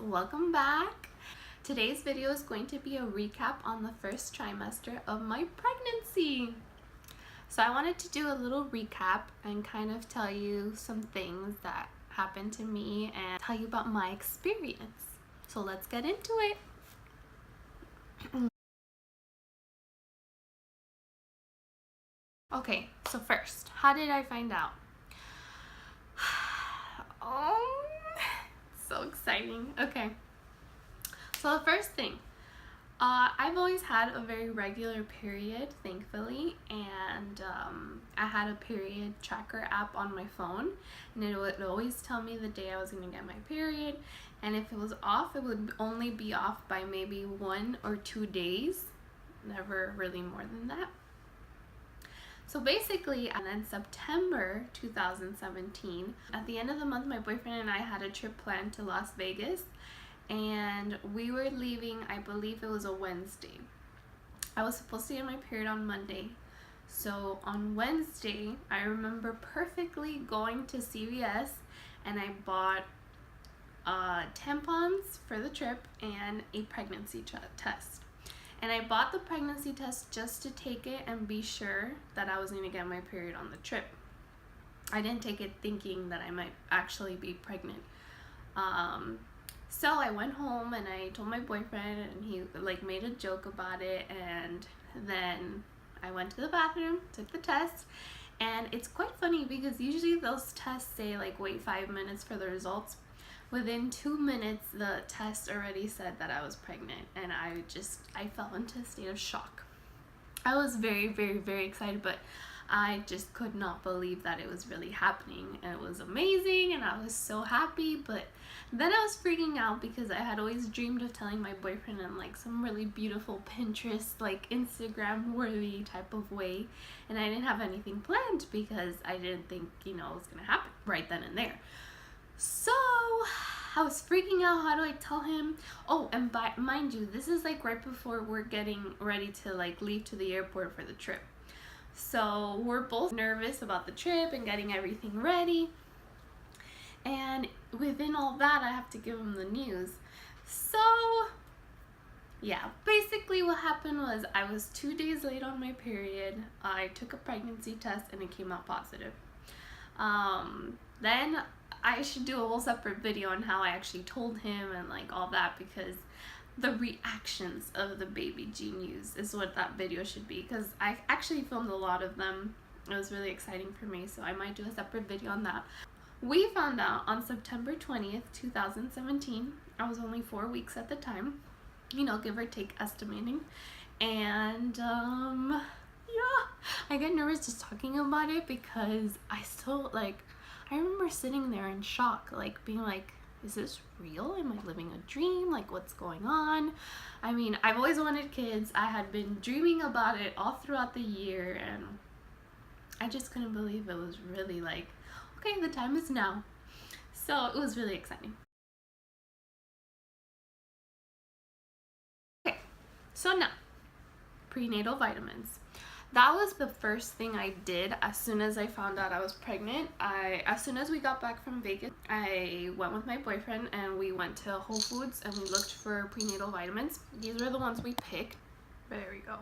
welcome back. Today's video is going to be a recap on the first trimester of my pregnancy. So I wanted to do a little recap and kind of tell you some things that happened to me and tell you about my experience. So let's get into it. Okay, so first, how did I find out? So exciting. Okay, so the first thing, I've always had a very regular period, thankfully, and I had a period tracker app on my phone, and it would always tell me the day I was going to get my period, and if it was off, it would only be off by maybe 1 or 2 days, never really more than that. So basically, and then September 2017, at the end of the month, my boyfriend and I had a trip planned to Las Vegas, and we were leaving, I believe it was a Wednesday. I was supposed to get my period on Monday. So on Wednesday, I remember perfectly going to CVS, and I bought tampons for the trip and a pregnancy test. And I bought the pregnancy test just to take it and be sure that I was going to get my period on the trip. I didn't take it thinking that I might actually be pregnant. So I went home and I told my boyfriend, and he made a joke about it, and then I went to the bathroom, took the test, and it's quite funny because usually those tests say wait 5 minutes for the results. Within 2 minutes, the test already said that I was pregnant, and I fell into a state of shock. I was very, very, very excited, but I just could not believe that it was really happening, and it was amazing, and I was so happy. But then I was freaking out because I had always dreamed of telling my boyfriend in some really beautiful Pinterest, Instagram worthy type of way, and I didn't have anything planned because I didn't think it was gonna happen right then and there. So I was freaking out. How do I tell him? Oh, and mind you, this is right before we're getting ready to leave to the airport for the trip. So we're both nervous about the trip and getting everything ready. And within all that, I have to give him the news. So yeah, basically what happened was I was 2 days late on my period. I took a pregnancy test and it came out positive. Then I should do a whole separate video on how I actually told him and all that, because the reactions of the baby genius is what that video should be, because I actually filmed a lot of them. It was really exciting for me, so I might do a separate video on that. We found out on September 20th, 2017. I was only 4 weeks at the time, give or take estimating. And yeah, I get nervous just talking about it because I still I remember sitting there in shock, being is this real? Am I living a dream? What's going on? I mean, I've always wanted kids. I had been dreaming about it all throughout the year, and I just couldn't believe it was really okay, the time is now. So it was really exciting. Okay, so now, prenatal vitamins. That was the first thing I did as soon as I found out I was pregnant. As soon as we got back from Vegas, I went with my boyfriend and we went to Whole Foods and we looked for prenatal vitamins. These were the ones we picked. There we go.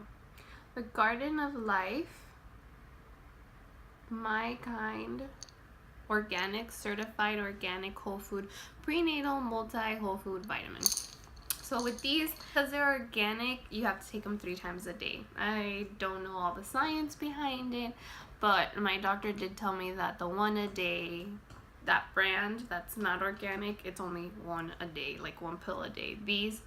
The Garden of Life, Mykind, organic, certified organic whole food, prenatal multi whole food vitamin. So with these, because they're organic, you have to take them 3 times a day. I don't know all the science behind it, but my doctor did tell me that the 1 a day, that brand that's not organic, it's only 1 a day, 1 pill a day. These,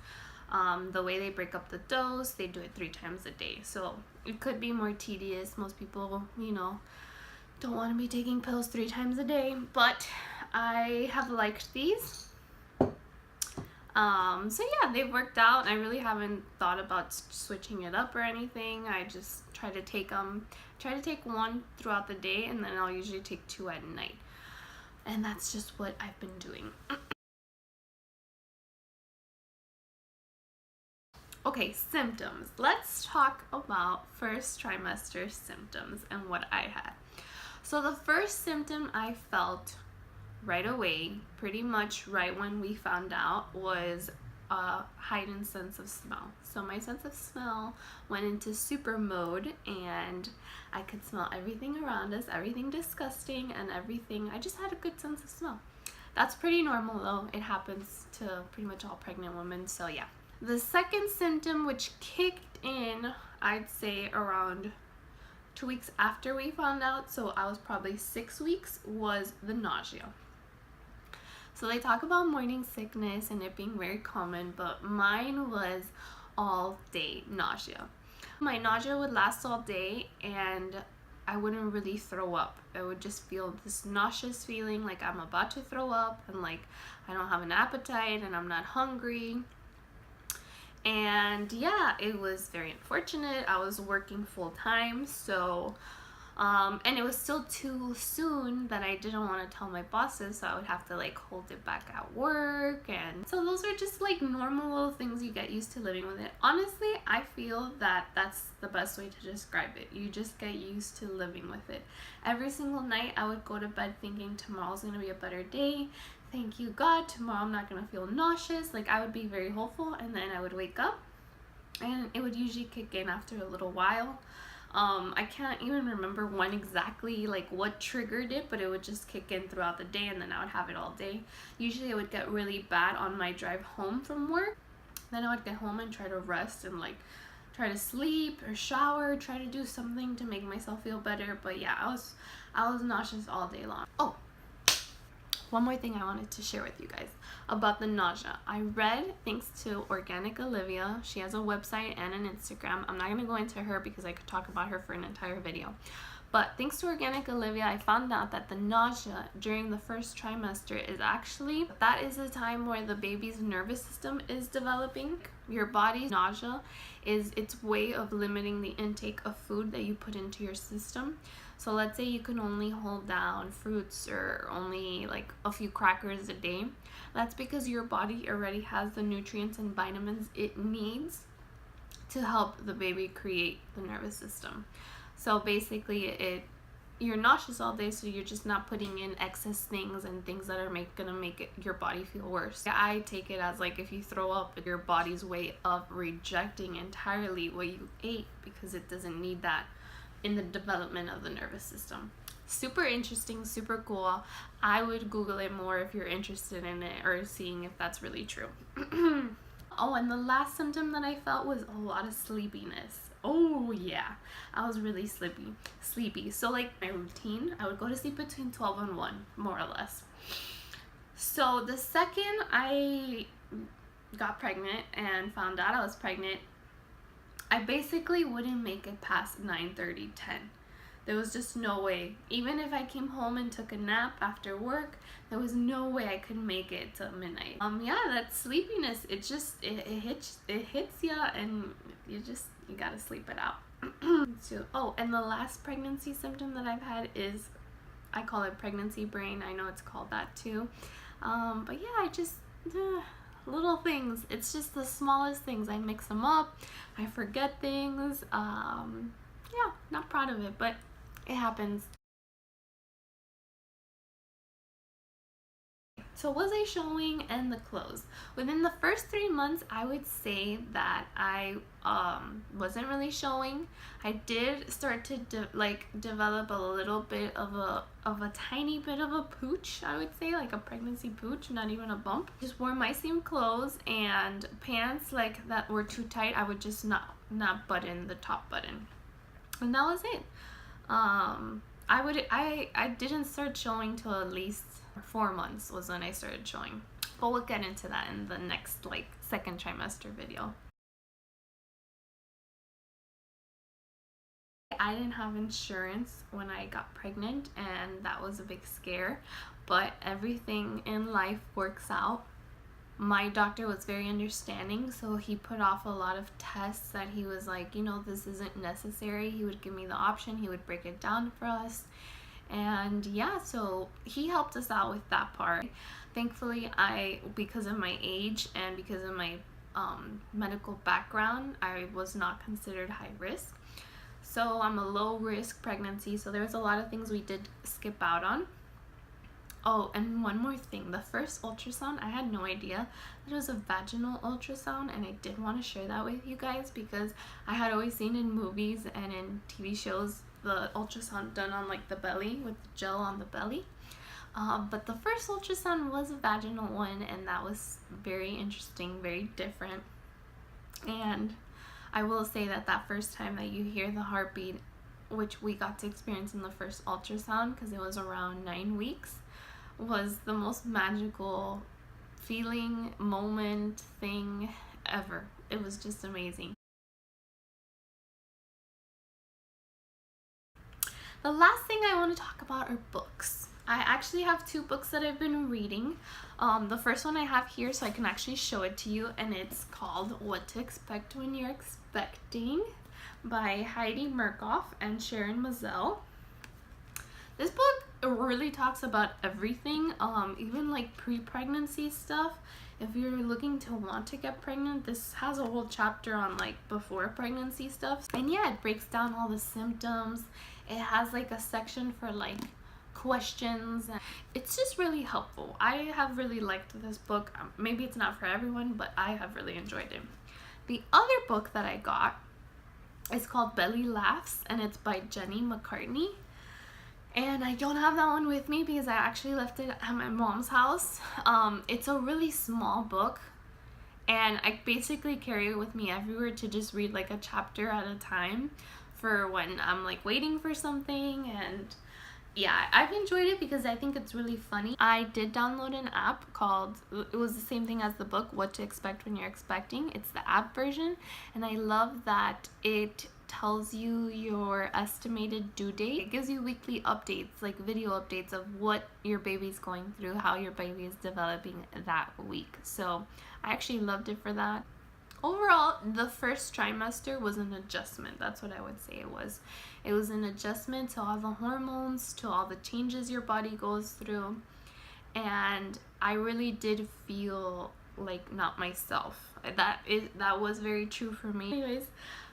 the way they break up the dose, they do it 3 times a day. So it could be more tedious. Most people, don't want to be taking pills 3 times a day, but I have liked these. So yeah, they've worked out. I really haven't thought about switching it up or anything. I just try to take 1 throughout the day, and then I'll usually take 2 at night. And that's just what I've been doing. Okay, symptoms. Let's talk about first trimester symptoms and what I had. So the first symptom I felt right away, pretty much right when we found out, was a heightened sense of smell. So my sense of smell went into super mode, and I could smell everything around us, everything disgusting and everything. I just had a good sense of smell. That's pretty normal though. It happens to pretty much all pregnant women, so yeah. The second symptom, which kicked in, I'd say around 2 weeks after we found out, so I was probably 6 weeks, was the nausea. So they talk about morning sickness and it being very common, but mine was all day nausea. My nausea would last all day and I wouldn't really throw up. I would just feel this nauseous feeling like I'm about to throw up, and like I don't have an appetite and I'm not hungry. And yeah, it was very unfortunate. I was working full time, so and it was still too soon that I didn't want to tell my bosses, so I would have to like hold it back at work. And so those are just like normal little things you get used to living with it. Honestly, I feel that that's the best way to describe it. You just get used to living with it. Every single night I would go to bed thinking tomorrow's gonna be a better day. Thank you God, tomorrow I'm not gonna feel nauseous. Like, I would be very hopeful, and then I would wake up and it would usually kick in after a little while. I can't even remember when exactly, like what triggered it, but it would just kick in throughout the day, and then I would have it all day. Usually it would get really bad on my drive home from work. Then I would get home and try to rest and like try to sleep or shower, try to do something to make myself feel better. But yeah, I was nauseous all day long. Oh, one more thing I wanted to share with you guys about the nausea. I read, thanks to Organic Olivia, she has a website and an Instagram. I'm not going to go into her because I could talk about her for an entire video. But thanks to Organic Olivia, I found out that the nausea during the first trimester is actually, that is the time where the baby's nervous system is developing. Your body's nausea is its way of limiting the intake of food that you put into your system. So let's say you can only hold down fruits or only like a few crackers a day. That's because your body already has the nutrients and vitamins it needs to help the baby create the nervous system. So basically you're nauseous all day, so you're just not putting in excess things and things that are gonna make your body feel worse. I take it as like if you throw up, your body's way of rejecting entirely what you ate because it doesn't need that in the development of the nervous system. Super interesting, super cool. I would Google it more if you're interested in it or seeing if that's really true. Oh, and the last symptom that I felt was a lot of sleepiness. Oh yeah, I was really sleepy. So like my routine, I would go to sleep between 12 and 1, more or less. So the second I got pregnant and found out I was pregnant, I basically wouldn't make it past 9:30, 10. There was just no way. Even if I came home and took a nap after work, there was no way I could make it till midnight. Yeah, that sleepiness, it hits ya, and you gotta sleep it out. Oh, and the last pregnancy symptom that I've had is, I call it pregnancy brain. I know it's called that too. But yeah, little things. It's just the smallest things. I mix them up. I forget things. Yeah, not proud of it, but it happens. So was I showing and the clothes? Within the first 3 months, I would say that I wasn't really showing. I did start to develop a little bit of a tiny bit of a pooch, I would say, like a pregnancy pooch, not even a bump. Just wore my same clothes, and pants like that were too tight, I would just not button the top button, and that was it. I didn't start showing till at least 4 months was when I started showing. But we'll get into that in the next second trimester video. I didn't have insurance when I got pregnant, and that was a big scare, but everything in life works out. My doctor was very understanding, so he put off a lot of tests that he was like, this isn't necessary. He would give me the option, he would break it down for us. And yeah, so he helped us out with that part. Thankfully, because of my age and because of my medical background, I was not considered high risk. So I'm a low risk pregnancy, so there was a lot of things we did skip out on. Oh, and one more thing. The first ultrasound, I had no idea that it was a vaginal ultrasound, and I did want to share that with you guys because I had always seen in movies and in TV shows the ultrasound done on like the belly with gel on the belly. But the first ultrasound was a vaginal one, and that was very interesting, very different. And I will say that that first time that you hear the heartbeat, which we got to experience in the first ultrasound because it was around 9 weeks, was the most magical feeling, moment, thing ever. It was just amazing. The last thing I want to talk about are books. I actually have 2 books that I've been reading. The first one I have here so I can actually show it to you, and it's called What to Expect When You're Expecting by Heidi Murkoff and Sharon Mazel. This book really talks about everything, even like pre-pregnancy stuff. If you're looking to want to get pregnant, this has a whole chapter on like before pregnancy stuff. And yeah, it breaks down all the symptoms. It has like a section for like questions. It's just really helpful. I have really liked this book. Maybe it's not for everyone, but I have really enjoyed it. The other book that I got is called Belly Laughs, and it's by Jenny McCartney. And I don't have that one with me because I actually left it at my mom's house. It's a really small book, and I basically carry it with me everywhere to just read like a chapter at a time for when I'm like waiting for something. And yeah, I've enjoyed it because I think it's really funny. I did download an app called, it was the same thing as the book, What to Expect When You're Expecting. It's the app version, and I love that it tells you your estimated due date. It gives you weekly updates, like video updates of what your baby's going through, how your baby is developing that week. So I actually loved it for that. Overall, the first trimester was an adjustment. That's what I would say it was. It was an adjustment to all the hormones, to all the changes your body goes through. And I really did feel like not myself. That was very true for me. Anyways,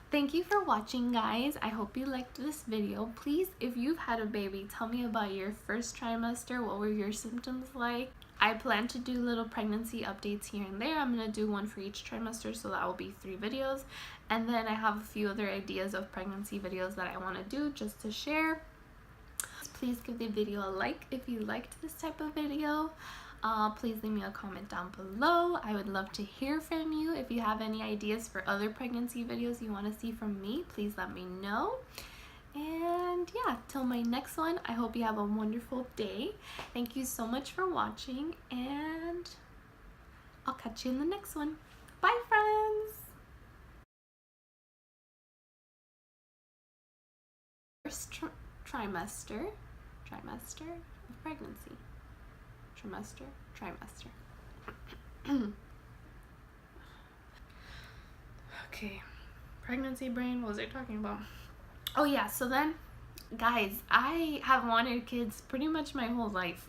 thank you for watching, guys. I hope you liked this video. Please, if you've had a baby, tell me about your first trimester. What were your symptoms like? I plan to do little pregnancy updates here and there. I'm going to do one for each trimester, so that will be 3 videos. And then I have a few other ideas of pregnancy videos that I want to do just to share. Please give the video a like if you liked this type of video. Please leave me a comment down below. I would love to hear from you. If you have any ideas for other pregnancy videos you want to see from me, please let me know. And yeah, till my next one, I hope you have a wonderful day. Thank you so much for watching, and I'll catch you in the next one. Bye, friends! First trimester of pregnancy. Trimester. Okay, pregnancy brain, what was I talking about? Oh yeah, so then, guys, I have wanted kids pretty much my whole life.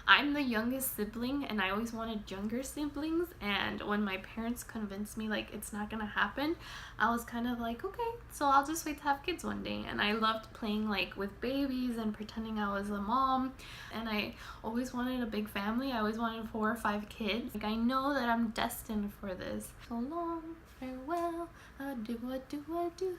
I'm the youngest sibling, and I always wanted younger siblings, and when my parents convinced me like it's not gonna happen, I was kind of like, okay, so I'll just wait to have kids one day. And I loved playing like with babies and pretending I was a mom, and I always wanted a big family. I always wanted 4 or 5 kids. Like, I know that I'm destined for this. So long, farewell, adieu, adieu, adieu.